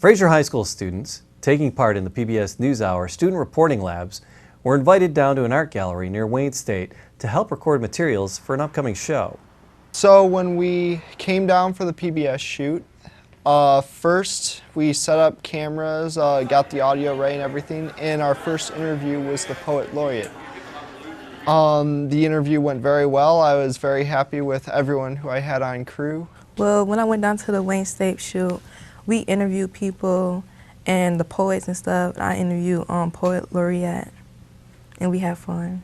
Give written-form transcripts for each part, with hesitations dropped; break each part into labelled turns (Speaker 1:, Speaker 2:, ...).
Speaker 1: Fraser High School students, taking part in the PBS NewsHour Student Reporting Labs, were invited down to an art gallery near Wayne State to help record materials for an upcoming show.
Speaker 2: So when we came down for the PBS shoot, first we set up cameras, got the audio right and everything, and our first interview was the Poet Laureate. The interview went very well. I was very happy with everyone who I had on crew.
Speaker 3: Well, when I went down to the Wayne State shoot, we interviewed people and the poets and stuff. I interviewed Poet Laureate, and we had fun.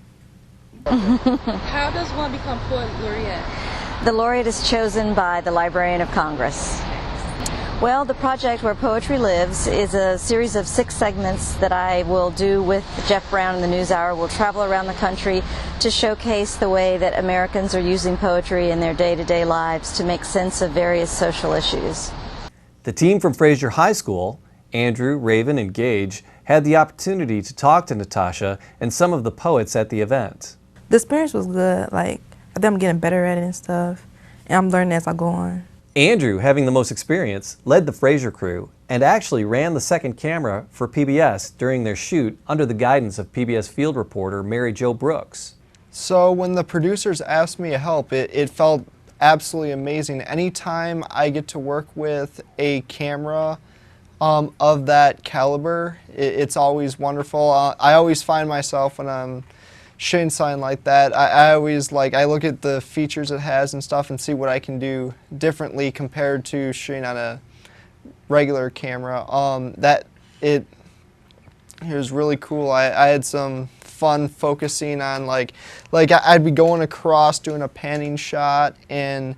Speaker 4: How does one become Poet Laureate?
Speaker 5: The laureate is chosen by the Librarian of Congress. Well, the project Where Poetry Lives is a series of 6 segments that I will do with Jeff Brown in the NewsHour. We'll travel around the country to showcase the way that Americans are using poetry in their day-to-day lives to make sense of various social issues.
Speaker 1: The team from Fraser High School, Andrew, Raven, and Gage, had the opportunity to talk to Natasha and some of the poets at the event.
Speaker 3: The experience was good. Like, I think I'm getting better at it and stuff, and I'm learning as I go on.
Speaker 1: Andrew, having the most experience, led the Fraser crew and actually ran the second camera for PBS during their shoot under the guidance of PBS field reporter Mary Jo Brooks.
Speaker 2: So when the producers asked me to help, it felt absolutely amazing. Anytime I get to work with a camera of that caliber, it's always wonderful. I always find myself when I'm shooting something like that, I always I look at the features it has and stuff and see what I can do differently compared to shooting on a regular camera. It was really cool. I had some fun focusing on I'd be going across doing a panning shot, and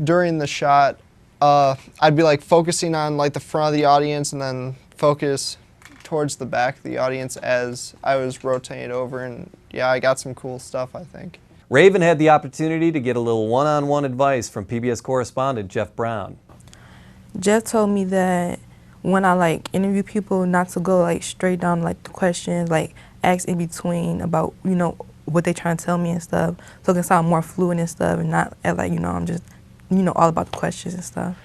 Speaker 2: during the shot I'd be focusing on the front of the audience and then focus towards the back of the audience as I was rotating over, and yeah, I got some cool stuff, I think.
Speaker 1: Raven had the opportunity to get a little one-on-one advice from PBS correspondent Jeff Brown.
Speaker 3: Jeff told me that when I interview people, not to go straight down the questions, ask in between about what they trying to tell me and stuff, so it can sound more fluent and stuff, and not at I'm just all about the questions and stuff.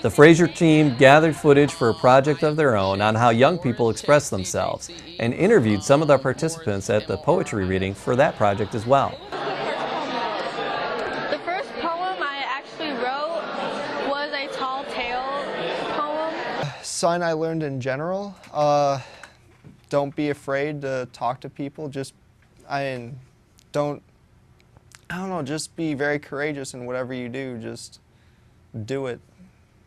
Speaker 1: The Fraser team gathered footage for a project of their own on how young people express themselves and interviewed some of the participants at the poetry reading for that project as well.
Speaker 4: The first poem I actually wrote was a tall tale poem.
Speaker 2: Something I learned in general, don't be afraid to talk to people. Just be very courageous in whatever you do. Just do it.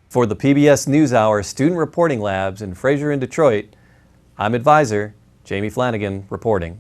Speaker 1: For the PBS NewsHour Student Reporting Labs in Fraser and Detroit, I'm advisor Jamie Flanagan reporting.